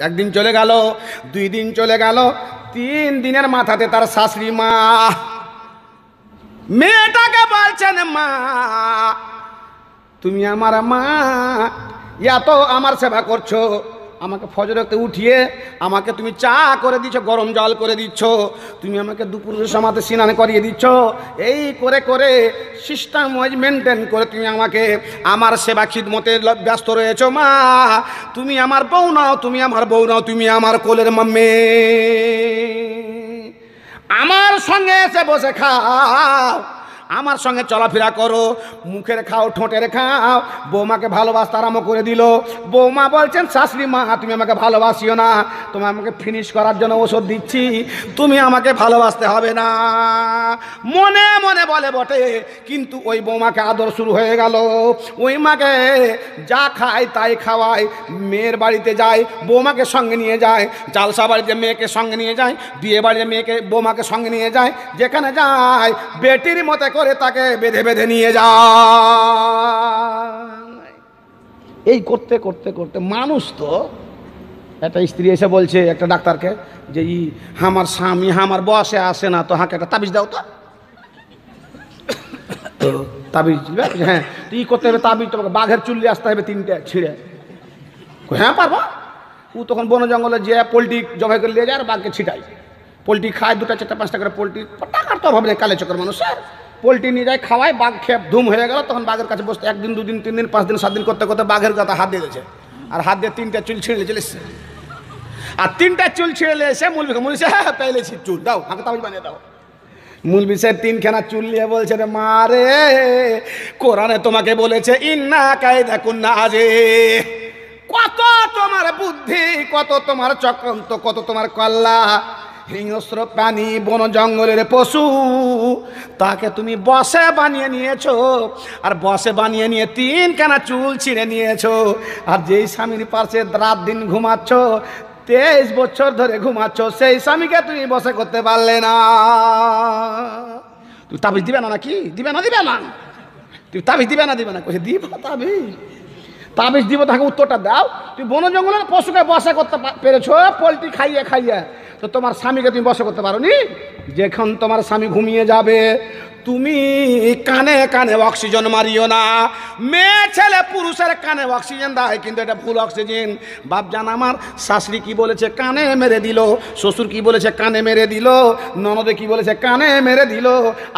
একদিন চলে গেল, 2 দিন চলে গেল, 3 দিনের মাথাতে তার শাশুড়ি মা মেয়েটাকে বলছেন, মা তুমি আমার মা, এত আমার সেবা করছো, আমাকে ফজরতে উঠিয়ে আমাকে তুমি চা করে দিচ্ছ, গরম জল করে দিচ্ছ, তুমি আমাকে দুপুরের সময়তে স্নান করিয়ে দিচ্ছ, এই করে করে সিস্টেম ওয়াইজ মেনটেন করে তুমি আমাকে আমার সেবা খিদমতে ব্যস্ত রয়েছো। মা তুমি আমার বউ নাও, তুমি আমার বউ নাও, তুমি আমার কোলের মাম্মে, আমার সঙ্গে এসে বসে খাও, আমার সঙ্গে চলাফেরা করো, মুখের খাও, ঠোঁটের খাও। বৌমাকে ভালোবাসতে আরম্ভ করে দিল। বৌমা বলছেন, শাশুড়ি মা তুমি আমাকে ভালোবাসিও না, তুমি আমাকে ফিনিশ করার জন্য ওষুধ দিচ্ছি, তুমি আমাকে ভালোবাসতে হবে না। মনে মনে বলে বটে, কিন্তু ওই বৌমাকে আদর শুরু হয়ে গেল। ওই মাকে যা খায় তাই খাওয়ায়, মেয়ের বাড়িতে যায় বৌমাকে সঙ্গে নিয়ে যায়, জালসা বাড়িতে মেয়েকে সঙ্গে নিয়ে যায়, বিয়ে বাড়িতে মেয়েকে বৌমাকে সঙ্গে নিয়ে যায়, যেখানে যায় বেটির মতো করে তাকে বেঁধে বেঁধে নিয়ে যায়। এই করতে করতে করতে মানুষ তো, একটা স্ত্রী এসে বলছে একটা ডাক্তারকে যে আমার স্বামী আমার বসে আসে না, তো হাঁকে একটা তাবিজ দাও তো। তাবিজ, হ্যাঁ তুই করতে হবে তাবিজ, তোমাকে বাঘের চুল্লি আসতে হবে 3টে ছিঁড়ে। হ্যাঁ পারবো। ও তখন বন জঙ্গলে যে পোলট্রি জবাই করে নিয়ে যায় আর বাঘকে ছিটাই, পোলট্রি খায় 2টা 4টা 5টা করে পোলট্রি, টাকার তো অভাব নেই কালে চক্কর মানুষের, পোলট্রি নিয়ে যায় খাওয়ায়, বাঘ খেয়ে ধুম হয়ে গেল। তখন বাঘের কাছে বসতে 1 দিন 2 দিন 3 দিন 5 দিন 7 দিন করতে করতে বাঘের কথা হাত দিয়ে দিয়েছে, আর হাত দিয়ে 3টা চুল ছিঁড়ে চলে এসছে। আর 3টা চুল ছিঁড়ে এসে মুলবি হ্যাঁ পেলেছি চুল দাও, আমাকে তাবিজ বানিয়ে দাও। মুলবি সাহেব 3খানা চুল নিয়ে বলছে, রে মা রে, কোরআনে তোমাকে বলেছে ইন্না কায়দা কুন্না আজে, কত তোমার বুদ্ধি, কত তোমার চক্রান্ত, কত তোমার কল্লা, হিংস্র প্রাণী বন জঙ্গলের পশু, তাকে তুমি বসে বানিয়ে নিয়েছো, আর বসে বানিয়ে নিয়ে 3খানা চুল ছিঁড়ে নিয়েছো। আর যেই স্বামীর পাশে রাত দিন ঘুমাচ্ছ, 23 বছর ধরে ঘুমাচ্ছ, সেই স্বামীকে তুমি বসে করতে পারলে না। তুই তাবিজ দিবে না নাকি? দিবে না দিবে না? তুই তাবিজ দিবে না দিবে না? কইছে দিব তাবিজ, তাবিজ দিব, তাকে উত্তরটা দাও। তুই বন জঙ্গলের পশুকে বসা করতে পেরেছো পোলট্রি খাইয়ে খাইয়ে, তো তোমার স্বামীকে তুমি বসা করতে পারো নি? যখন তোমার স্বামী ঘুমিয়ে যাবে, তুমি কানে কানে অক্সিজেন মারিও না। মেয়ে ছেলে পুরুষের কানে অক্সিজেন দেয়, কিন্তু এটা ভুল অক্সিজেন। বাপজান আমার, শাশুড়ি কি বলেছে কানে মেরে দিল, শ্বশুর কি বলেছে কানে মেরে দিল, ননদে কি বলেছে কানে মেরে দিল।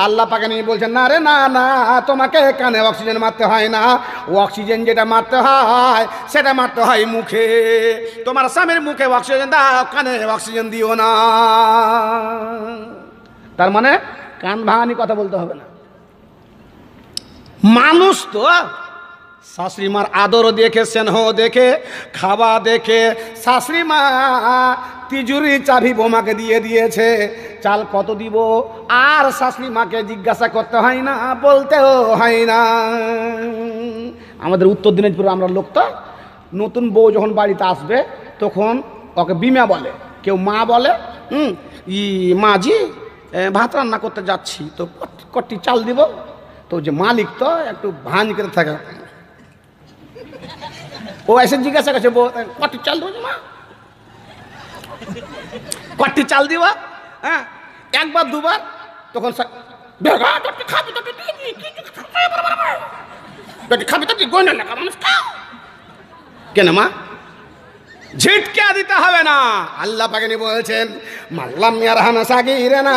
আল্লাহ পাকে নিয়ে বলছেন, না রে না না, তোমাকে কানে অক্সিজেন মারতে হয় না, অক্সিজেন যেটা মারতে হয় সেটা মারতে হয় মুখে। তোমার স্বামীর মুখে অক্সিজেন দাও, কানে অক্সিজেন দিও না। তার মানে কান ভাঙানি কথা বলতে হবে না। মানুষ তো শাশুড়ি মার আদর দেখে, স্নেহ দেখে, খাওয়া দেখে, শাশুড়ি মা তিজুরি চাবি বোমাকে দিয়ে দিয়েছে, চাল কত দিব, আর শাশুড়ি মাকে জিজ্ঞাসা করতে হয় না, বলতেও হয় না। আমাদের উত্তর দিনাজপুরে আমরা লোক তো, নতুন বউ যখন বাড়িতে আসবে তখন ওকে বিমা বলে, কেউ মা বলে। মাজি ভাত রান্না করতে যাচ্ছি, তো কটি চাল দিব, তো যে মালিক তো একটু ভাঁজ করে থাকে, ও এসে জিজ্ঞাসা করছে, কটি চাল দেবো মা, কটি চাল দিব, হ্যাঁ 1 বার 2 বার, তখন খাবি তো গয়না লাগা মানুষ কেন মা, ঝিটকে দিতে হবে না। আল্লাহ পাকে বলছেন, মাল্লাম ইয়ারহামা সাগীরানা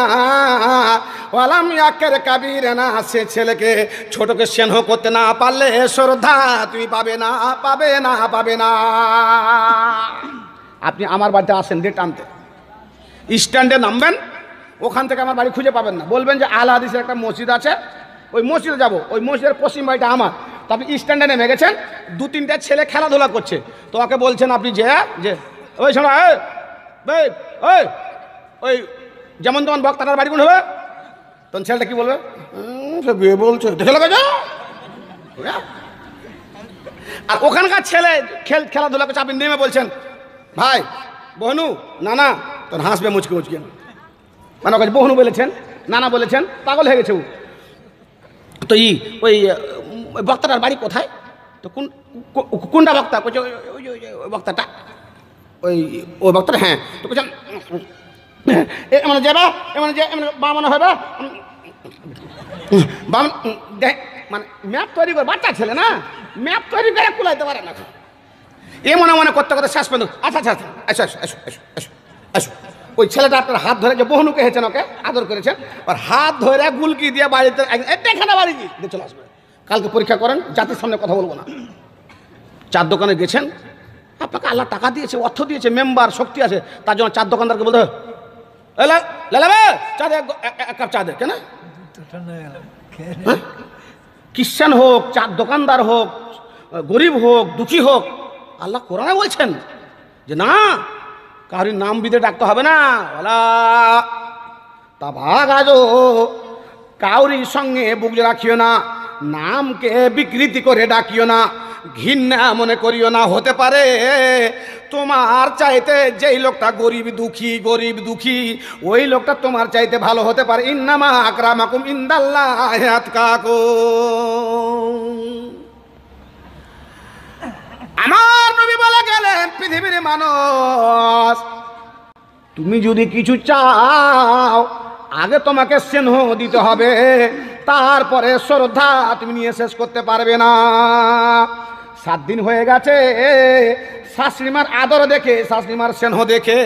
ওয়ালাম ইয়াকির কাবীরানা, সে ছেলেকে ছোটকে স্নেহ করতে না পারলে শ্রদ্ধা তুমি পাবে না, পাবে না, পাবে না। আপনি আমার বাড়িতে আসেন ডেট আনতে, স্ট্যান্ডে নামবেন, ওখান থেকে আমার বাড়ি খুঁজে পাবেন না, বলবেন যে আল হাদিসের একটা মসজিদ আছে, ওই মসজিদে যাবো, ওই মসজিদের পশ্চিম বাড়িটা আমার। তো আপনি স্ট্যান্ডে নেমে গেছেন, 2-3টা ছেলে খেলাধুলা করছে, তো ওকে বলছেন আপনি যে ওই শোনা, ওই যেমন তেমন বক্তাটার বাড়ি কোন হবে, তখন ছেলেটা কি বলবে, সে বিয়ে বলছে দেখে লাগা যা। আর ওখানকার ছেলে খেলাধুলা করছে, আপনি নেমে বলছেন ভাই বহনু নানা, তখন হাসবে মুচকে মুচকে, মানে ওকে বহনু বলেছেন, নানা বলেছেন, পাগল হয়ে গেছে ও। তো ওই বক্তাটার বাড়ি কোথায়, তো কোনটা বক্তা, ওই বক্তাটা, ওই বক্তাটা, হ্যাঁ তো বলছেন এমন যাবা, এমন যে বামন হবে বামন, মানে ম্যাপ তৈরি করে, বাচ্চা ছেলে না, ম্যাপ তৈরি করে কুলাইতে পারে না। এ মনে মনে করতে করতে শেষ পর্যন্ত আচ্ছা আচ্ছা আচ্ছা আসো আসো আসো আসো আসো। ওই ছেলেটা আপনার হাত ধরে, যে বহুনুকে হেছেন, ওকে আদর করেছেন, আর হাত ধরে গুলকি দিয়ে বাড়িতে এখানে বাড়ি দিয়ে চলে আসবে। কালকে পরীক্ষা করেন, জাতির সামনে কথা বলবো না। চার দোকানে গেছেন, আপনাকে আল্লাহ টাকা দিয়েছে, অর্থ দিয়েছে, মেম্বার শক্তি আছে, তার জন্য চার দোকানদারকে বলতে চা দে, এক কাপ চা দে। কেন? খ্রিস্টান হোক, চার দোকানদার হোক, গরিব হোক, দুঃখী হোক, আল্লাহ কোরআনে বলছেন যে না, কারোর নাম বিদে ডাকতে হবে না। তা ভাগ আজো কাউরির সঙ্গে বুক রাখিও না, নামকে বিকৃতি করে ডাকিও না, ঘৃণা মনে করিও না। হতে পারে তোমার চাইতে যেই লোকটা গরিব দুঃখী ওই লোকটা তোমার চাইতে ভালো হতে পারে। ইন্নামা আকরামাকুম ইনদাল্লাহি আতকাকুম। আমার নবী বলে গেলেন, পৃথিবীর মানুষ, তুমি যদি কিছু চাও আগে তোমাকে স্নেহ দিতে হবে, তারপরে শ্রদ্ধা তুমি নিয়ে শেষ করতে পারবে না। 7 দিন হয়ে গেছে, শাশুড়িমার আদর দেখে, শাশুড়িমার স্নেহ দেখে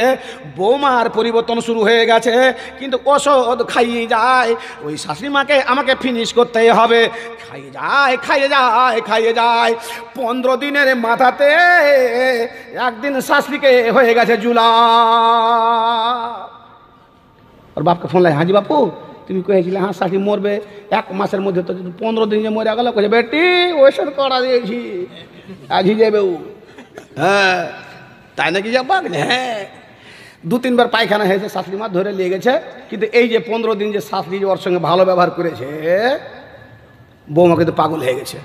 বৌমার পরিবর্তন শুরু হয়ে গেছে, কিন্তু ওষুধ খাইয়ে যায়। ওই শাশুড়িমাকে আমাকে ফিনিশ করতেই হবে, খাইয়ে যায়। 15 দিনের মাথাতে একদিন শাশুড়িকে হয়ে গেছে জুলা। ওর বাপকে ফোন লাগে, হাজি বাপু তুমি কয়েছিলে হ্যাঁ শাশুড়ি মরবে 1 মাসের মধ্যে, তো 15 দিন যে মরে গেল। কে বেটি ওষুধ করা দিয়েছি, আজই যাবে ও। হ্যাঁ তাই নাকি যাবা? হ্যাঁ 2-3 বার পায়খানা হয়েছে, শাশুড়ি মা ধরে নিয়ে গেছে, কিন্তু এই যে 15 দিন যে শাশুড়ি ওর সঙ্গে ভালো ব্যবহার করেছে, বৌমা কিন্তু পাগল হয়ে গেছে।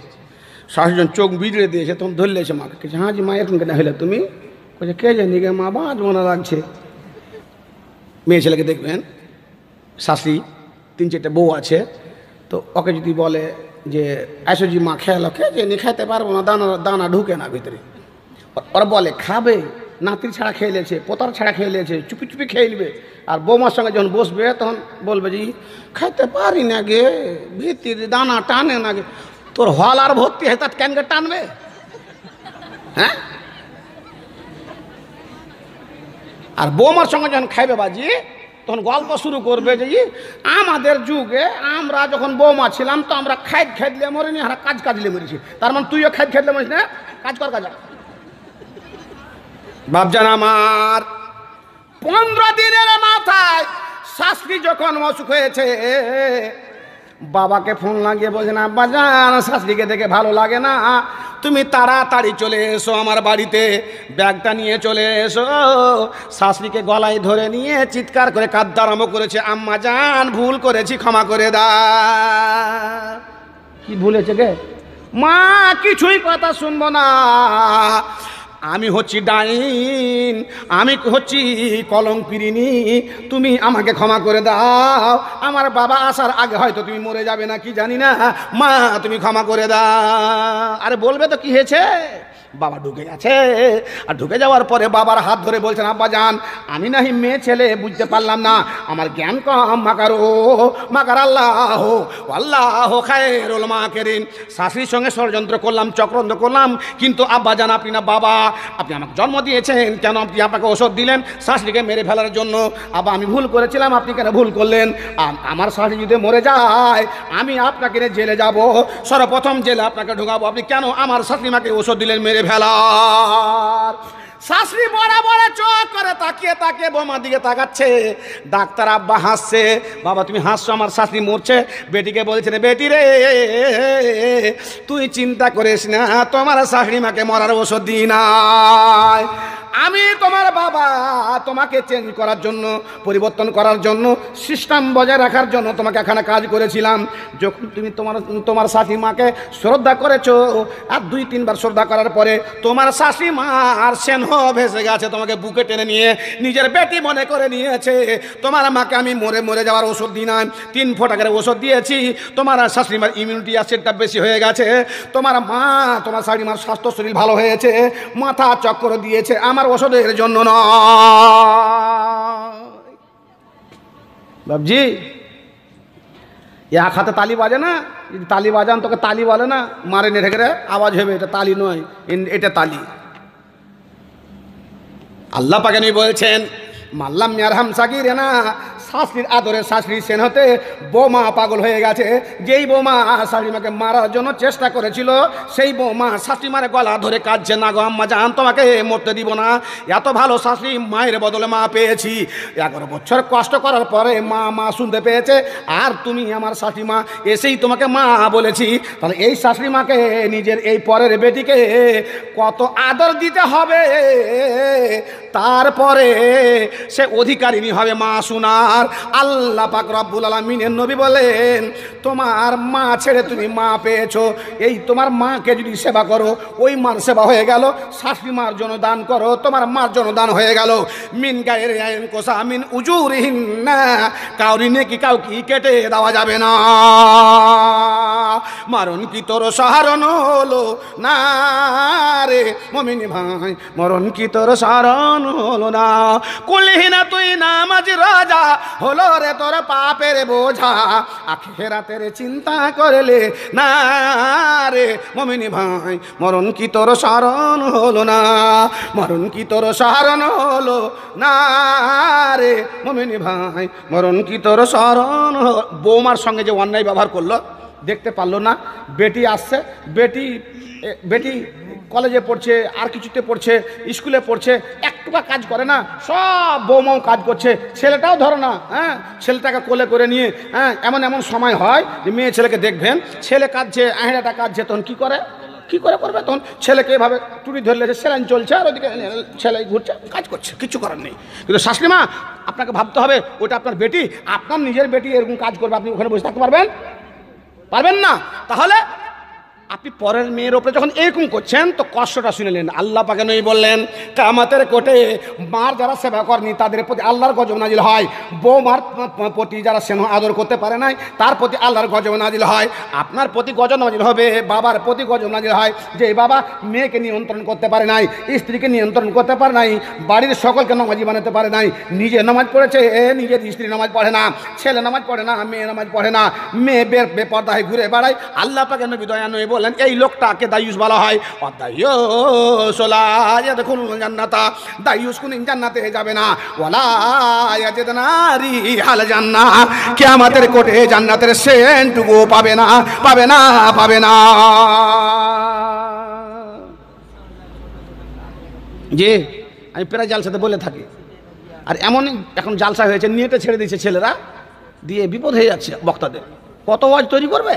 শাশুড়ি চোখ বিজড়ে দিয়েছে, তখন ধরে লেছে মাকে, কে হ্যাঁ জি মা এরকম কেন হলে তুমি? বলছে কে জানি গে মা, বাজ মনে লাগছে। মেয়ে ছেলেকে দেখবেন, শাশুড়ি 3-4টে বউ আছে, তো ওকে যদি বলে যে আসো জি মা খেয়াল, খেয়ে নি খাইতে পারবো না, দানা ঢুকে না ভিতরে। ওরা বলে খাবে, নাতির ছাড়া খেয়ে নিয়েছে, পোতার ছাড়া খেয়ে নিয়েছে, চুপি চুপি খেয়ে নেবে। আর বৌমার সঙ্গে যখন বসবে তখন বলবে যে খাইতে পারি না গে, ভিতরে দানা টানে না গে। তোর হল আর ভর্তি হয়, তার কেন টানবে? হ্যাঁ, আর বৌমার সঙ্গে যখন খাইবে বাজি, তখন গল্প শুরু করবে যে আমাদের যুগে আমরা যখন বৌমা ছিলাম তো আমরা খাইলে মরিনি, আর কাজ দিলে মরেছি। তার মানে তুইও খাইলে মরিস না, কাজ কর কাজ। বাপজান আমার 15 দিনের মাথায় শাশুড়ি যখন অসুখ হয়েছে, বাবাকে ফোন লাগিয়ে বলছে না বাজান, শাশুড়িকে দেখে ভালো লাগে না, তুমি তাড়াতাড়ি চলে এসো আমার বাড়িতে, ব্যাগটা নিয়ে চলে এসো। শাশুড়িকে গলায় ধরে নিয়ে চিৎকার করে কাঁদতে আরম্ভ করেছে, আম্মা জান ভুল করেছি, ক্ষমা করে দাও। কি ভুলেছে গে? মা কিছুই কথা শুনবো না, আমি হচ্ছি ডাইন, আমি হচ্ছি কলঙ্কিরিনী, তুমি আমাকে ক্ষমা করে দাও। আমার বাবা আসার আগে হয়তো তুমি মরে যাবে না কি জানি না, মা তুমি ক্ষমা করে দাও। আরে বলবে তো কি হয়েছে? বাবা ঢুকে গেছে, আর ঢুকে যাওয়ার পরে বাবার হাত ধরে বলছেন আব্বা জান আমি নাহি মেয়ে ছেলে বুঝতে পারলাম না, আমার জ্ঞান কম, মাকার আল্লাহ খায়রুল মাকিরিন। শাশুড়ির সঙ্গে ষড়যন্ত্র করলাম, চক্রান্ত করলাম, কিন্তু আব্বা জান আপনি না বাবা, আপনি আমাকে জন্ম দিয়েছেন, কেন আপনি আপনাকে ওষুধ দিলেন শাশুড়িকে মেরে ফেলার জন্য? আব্বা আমি ভুল করেছিলাম, আপনি কেন ভুল করলেন? আমার শাশুড়ি যদি মরে যায় আমি আপনাকে নিয়ে জেলে যাব, সর্বপ্রথম জেলে আপনাকে ঢুকাবো, আপনি কেন আমার শাশুড়ি মাকে ওষুধ দিলেন মেরে ফেলার? শাশুড়ি বড় বড় চোখ করে তাকিয়ে বোমার দিকে তাকাচ্ছে। ডাক্তার আব্বা হাসছে, বাবা তুমি হাসছো, আমার শাশুড়ি মরছে। বেটিকে বলছেন বেটি রে তুই চিন্তা করিস না, তোমার শাশুড়ি মাকে মরার ওষুধ দিই নাই, আমি তোমার বাবা তোমাকে চেঞ্জ করার জন্য, পরিবর্তন করার জন্য, সিস্টেম বজায় রাখার জন্য তোমাকে এখানে কাজ করেছিলাম। যখন তুমি তোমার শাশুড়ি মাকে শ্রদ্ধা করেছো, আর 2-3 বার শ্রদ্ধা করার পরে তোমার শাশুড়ি মার স্নেহ ভেসে গেছে, তোমাকে বুকে টেনে নিয়ে নিজের বেটি মনে করে নিয়েছে। তোমার মাকে আমি মরে মরে যাওয়ার ওষুধ দিই না, 3 ফোঁটা করে ওষুধ দিয়েছি। তোমার শাশুড়ি মার ইমিউনিটি অ্যাসিডটা বেশি হয়ে গেছে। তোমার মা, তোমার শাশুড়ি মার স্বাস্থ্য শরীর ভালো হয়েছে, মাথা চক্কর দিয়েছে, আমার ওষুধের জন্য নয়। বাবজি, এক হাতে তালি বাজে না, যদি তালি বাজান তোকে তালি বলে না, মারে নেড়ে গেলে আওয়াজ হবে, এটা তালি নয়, এটা তালি। আল্লাহ পাক নবী বলছেন, মাল্লাম ইয়ারহাম সাগিরে না, শাশুড়ির আদরে শাশুড়ি সেন হতে বৌমা পাগল হয়ে গেছে। যেই বৌমা শাশুড়ি মাকে মারার জন্য চেষ্টা করেছিল, সেই বৌমা শাশুড়ি মারে গলা ধরে কাঁদছে, না গো আম্মা জান, তোমাকে মরতে দিব না, এত ভালো শাশুড়ি, মায়ের বদলে মা পেয়েছি। 11 বছর কষ্ট করার পরে মা শুনতে পেয়েছে, আর তুমি আমার শাশুড়ি মা, এসেই তোমাকে মা বলেছি। তাহলে এই শাশুড়ি মাকে, নিজের এই পরের বেটিকে কত আদর দিতে হবে, তারপরে সে অধিকারিণী হবে মা শোনার। আল্লাহ পাক রব্বুল আলামিনের নবী বলেন, তোমার মা ছেড়ে তুমি মা পেয়েছো, এই তোমার মাকে যদি সেবা করো, ওই মার সেবা হয়ে গেল। শাশুড়ি মার জন্য দান করো, তোমার মার জন্য দান হয়ে গেল। মিন গায়ের আইন কোসা মিন উজুরিহিন না, কাউরি নেকি কাউকে কেটে দেওয়া যাবে না। মরণ কি তোর সাহারণ হলো না রে মুমিন ভাই, মরণ কি তোর সাহারণ হলো না। কুলহিনা তুই নামাজ রাজা, হলো রে তোর পাপের বোঝা, আখিরাতের চিন্তা করলে না রে মুমিন ভাই, মরণ কি তোর সাহারণ হলো না, মরণ কি তোর সাহারণ হলো না রে মুমিন ভাই, মরণ কি তোর সাহারণ। বৌমার সঙ্গে যে অন্যায় ব্যবহার করলো, দেখতে পারলো না, বেটি আসছে, বেটি কলেজে পড়ছে, আর কিছুতে পড়ছে, স্কুলে পড়ছে, একটুকা কাজ করে না, সব বৌমাও কাজ করছে, ছেলেটাও ধরো না, হ্যাঁ, ছেলেটাকে কোলে করে নিয়ে, হ্যাঁ, এমন সময় হয় যে মেয়ে ছেলেকে দেখবেন, ছেলে কাঁদছে, আহেরাটা কাঁদছে, তখন কী করে করবে, তখন ছেলেকে এভাবে টুটি ধরলে সেলাইন চলছে, আর ওদিকে ছেলে ঘুরছে, কাজ করছে, কিচ্ছু করার নেই। কিন্তু শাশুড়ি মা, আপনাকে ভাবতে হবে, ওটা আপনার বেটি, আপনার নিজের বেটি এরকম কাজ করবে, আপনি ওখানে বসে থাকতে পারবেন না। তাহলে আপনি পরের মেয়ের ওপরে যখন এরকম করছেন, তো কষ্টটা শুনে নেন। আল্লাহ পাক নবী বললেন, কিয়ামতের কোটে মার যারা সেবা করেনি তাদের প্রতি আল্লাহর গজব নাজিল হয়, বৌমার প্রতি যারা স্নেহ আদর করতে পারে নাই তার প্রতি আল্লাহর গজব নাজিল হয়। আপনার প্রতি গজব নাজিল হবে, বাবার প্রতি গজব নাজিল হয়, যে বাবা মেয়েকে নিয়ন্ত্রণ করতে পারে নাই, স্ত্রীকে নিয়ন্ত্রণ করতে পারে নাই, বাড়ির সকলকে নামাজি বানাতে পারে নাই, নিজে নামাজ পড়েছে, নিজের স্ত্রী নামাজ পড়ে না, ছেলে নামাজ পড়ে না, মেয়ে নামাজ পড়ে না, মেয়ে বেপরদায় ঘুরে বেড়ায়। আল্লাহ পাক নবী দয়া নবী বলেন, এই লোকটাকে দায়ুস বলা হয়। দেখুন জান্নাতা, দায়ুস কোনদিন জান্নাতে যাবে না, ওয়ালা ইয়াজিদনা রিহাল জান্নাত, কিয়ামতের কোটে জান্নাতের সেন্টুকু পাবে না। জি, আমি প্রায় জালসাতে বলে থাকি, আর এমনই এখন জালসা হয়েছে, নিয়েতে ছেড়ে দিয়েছে ছেলেরা, দিয়ে বিপদ হয়ে যাচ্ছে বক্তাদের। কত ওয়াজ তৈরি করবে?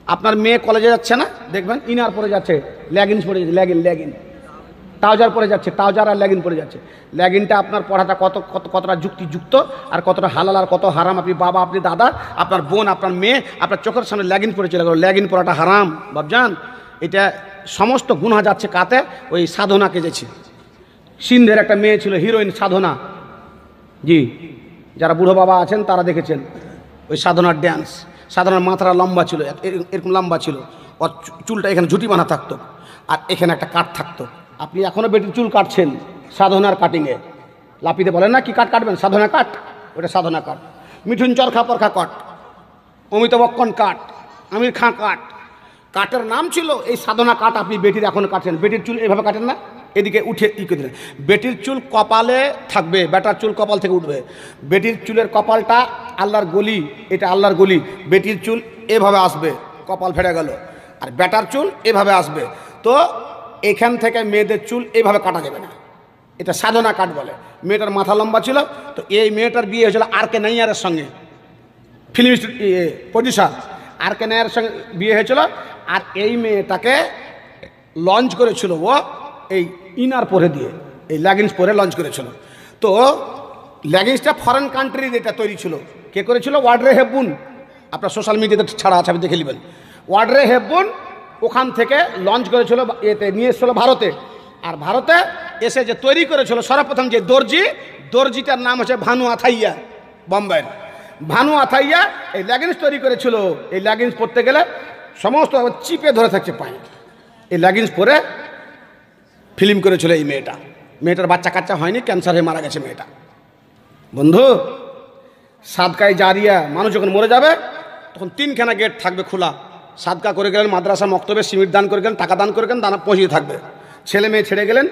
আপনার মেয়ে কলেজে যাচ্ছে না, দেখবেন ইনার পরে যাচ্ছে, লেগিংস পরে যাচ্ছে, লেগিন ট্রাউজার পরে যাচ্ছে, ট্রাউজার আর লেগিন পরে যাচ্ছে। লেগিনটা আপনার পড়াটা কতটা যুক্তিযুক্ত আর কতটা হালাল আর কত হারাম, আপনি বাবা, আপনি দাদা, আপনার বোন, আপনার মেয়ে, আপনার চোখের সামনে লেগিন পরে চলে গেল, লেগিন পরাটা হারাম বাবজান। এটা সমস্ত গুনাহ যাচ্ছে কাতে, ওই সাধনাকে যেছে। সিন্ধের একটা মেয়ে ছিল হিরোইন সাধনা, জি, যারা বুড়ো বাবা আছেন তারা দেখেছেন ওই সাধনার ড্যান্স। সাধনার মাথাটা লম্বা ছিল, এরকম লম্বা ছিল, ওর চুলটা এখানে ঝুটি বানা থাকতো, আর এখানে একটা কাট থাকতো। আপনি এখনও বেটির চুল কাটছেন সাধনার কাটিংয়ে, লাপিতে বলেন না কি কাট কাটবেন, সাধনা কাট, ওটা সাধনা কাট। মিঠুন চরখা পরখা কাট, অমিতাভ বচ্চন কাট, আমির খাঁ কাট, কাটের নাম ছিল এই সাধনা কাট। আপনি বেটির এখন কাটছেন, বেটির চুল এভাবে কাটেন না, এদিকে উঠে করে দিলেন। বেটির চুল কপালে থাকবে, বেটার চুল কপাল থেকে উঠবে। বেটির চুলের কপালটা আল্লাহর গলি, এটা আল্লাহর গলি। বেটির চুল এভাবে আসবে, কপাল ফেটে গেল, আর বেটার চুল এভাবে আসবে। তো এখান থেকে মেয়েদের চুল এভাবে কাটা যাবে না, এটা সাধনা কাট বলে। মেয়েটার মাথা লম্বা ছিল, তো এই মেয়েটার বিয়ে হয়েছিল আর.কে নাইয়ারের সঙ্গে, ফিল্ম প্রডিউসার আর.কে নাইয়ারের সঙ্গে বিয়ে হয়েছিল। আর এই মেয়েটাকে লঞ্চ করেছিল ও এই ইনার পরে দিয়ে, এই লেগিংস পরে লঞ্চ করেছিল। তো লেগিংসটা ফরেন কান্ট্রির এটা তৈরি ছিল। কে করেছিল? ওয়াড্রে হেপবুন। আপনার সোশ্যাল মিডিয়াতে ছাড়া আছে, আপনি দেখে নেবেন। ওয়াড্রে হেপবুন ওখান থেকে লঞ্চ করেছিল, এতে নিয়ে এসেছিল ভারতে। আর ভারতে এসে যে তৈরি করেছিল সর্বপ্রথম যে দর্জিটার নাম হচ্ছে ভানু আথাইয়া, বোম্বাইয়ের ভানু আথাইয়া এই লেগিংস তৈরি করেছিল। এই লেগিংস পরতে গেলে সমস্ত চিপে ধরে থাকছে পায়ে। এই লেগিংস পরে ফিল্ম করেছিল এই মেয়েটার বাচ্চা কাচ্চা হয়নি, ক্যান্সার হয়ে মারা গেছে মেয়েটা। বন্ধু, সাদকায় জারিয়া, মানুষ যখন মরে যাবে তখন 3খানা গেট থাকবে খোলা। সাদকা করে গেলেন, মাদ্রাসা মক্তবে সিমেন্ট দান করে গেলেন, টাকা দান করে গেলেন, দানা পৌঁছে থাকবে। ছেলে মেয়ে ছেড়ে গেলেন,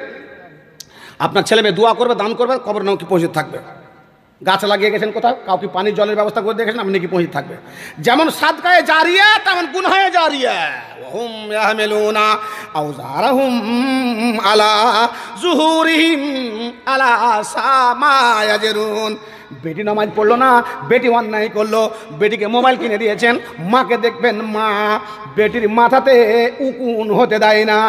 আপনার ছেলে মেয়ে দোয়া করবে, দান করবে, কবর নাকি পৌঁছে থাকবে। গাছ লাগিয়ে গেছেন কোথাও, কাউকে পানির জলের ব্যবস্থা করে দেখেছেন, আপনি নাকি পৌঁছে থাকবে। যেমন সাদকায়ে জারিয়া তেমন গুনহায়ে জারিয়া। ওহুম ইয়াহমিলুনা আওজারহুম আলা যুহুরিহিম আলা সামা ইয়াজরুন। বেটি নামাজ পড়লো না, বেটি অন্যায় করলো, বেটিকে মোবাইল কিনে দিয়েছেন, মাকে দেখবেন মা বেটির মাথাতে উকুন হতে দেয় না।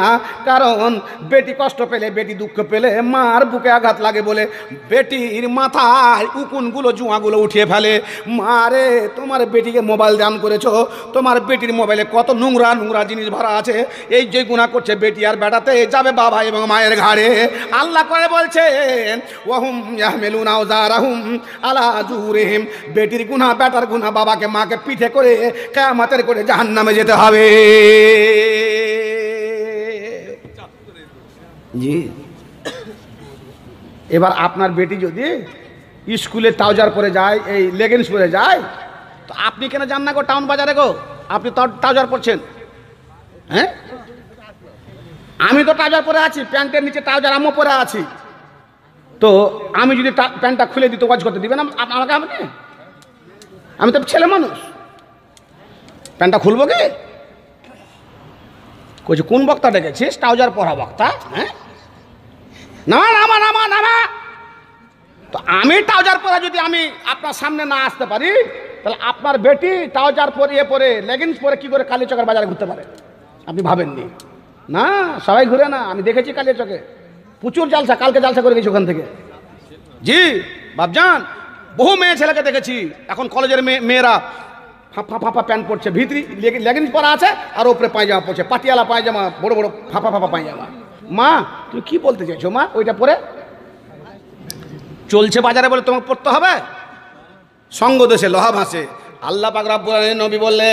কারণ বেটি কষ্ট পেলে, বেটি দুঃখ পেলে মার বুকে আঘাত লাগে বলে বেটির মাথায় উকুনগুলো জুয়াগুলো উঠিয়ে ফেলে। মারে, তোমার বেটিকে মোবাইল দান করেছো, তোমার বেটির মোবাইলে কত নোংরা নোংরা জিনিস ভরা আছে। এই যে গুনাহ করছে বেটি আর বেটাতে যাবে বাবা এবং মায়ের ঘাড়ে। আল্লাহ করে বলছেন ওয়াহুম ইয়াহমিলুনা আওজারহুম আলা যুহুরিহিম। বেটির গুনাহ, বেটার গুনাহ, বাবাকে মাকে পিঠে করে কিয়ামতের করে জাহান্নামে যেতে হবে। জি, এবার আপনার বেটি যদি স্কুলে ট্রাউজার পরে যায়, এই লেগিংস পরে যায়, তো আপনি কেন যান না গো টাউন বাজারে গো? আপনি ট্রাউজার পরছেন, হ্যাঁ? আমি তো ট্রাউজার পরে আছি, প্যান্টের নিচে ট্রাউজার আমিও পরে আছি। তো আমি যদি প্যান্টটা খুলে দিই তো ওয়াজ করতে দিবেন আমাকে? আমি তো ছেলে মানুষ, প্যান্টটা খুলবো কি? কইছে কোন বক্তা ডেকেছিস? ট্রাউজার পরা বক্তা। হ্যাঁ, নামা নামা নামা নামা। তো আমি ট্রাউজার পরা যদি আমি আপনার সামনে না আসতে পারি, তাহলে আপনার বেটি ট্রাউজার পরে লেগিংস পরে কি করে কালীচকের বাজারে ঘুরতে পারে? আপনি ভাবেননি? না, সবাই ঘুরে না, আমি দেখেছি কালীচকে প্রচুর জালসা। কালকে জালসা করে গেছি ওখান থেকে। জি বাপজান, বহু মেয়ে ছেলেকে দেখেছি। এখন কলেজের মেয়েরা ফাঁপা ফাঁপা প্যান্ট পরছে, ভিতরি লেগিংস পরা আছে, আর ওপরে পায়জামা পরছে, পাটিয়ালা পায়জামা, বড় বড় ফাঁপা ফাঁপা পায়জামা। মা, তুমি কি বলতে চাইছো মা? ওইটা পরে চলছে বাজারে বলে তোমাকে পড়তে হবে? সঙ্গ দেশে লোহা ভাসে। আল্লাহ পাক রব্বুল আলামিন নবী বললেন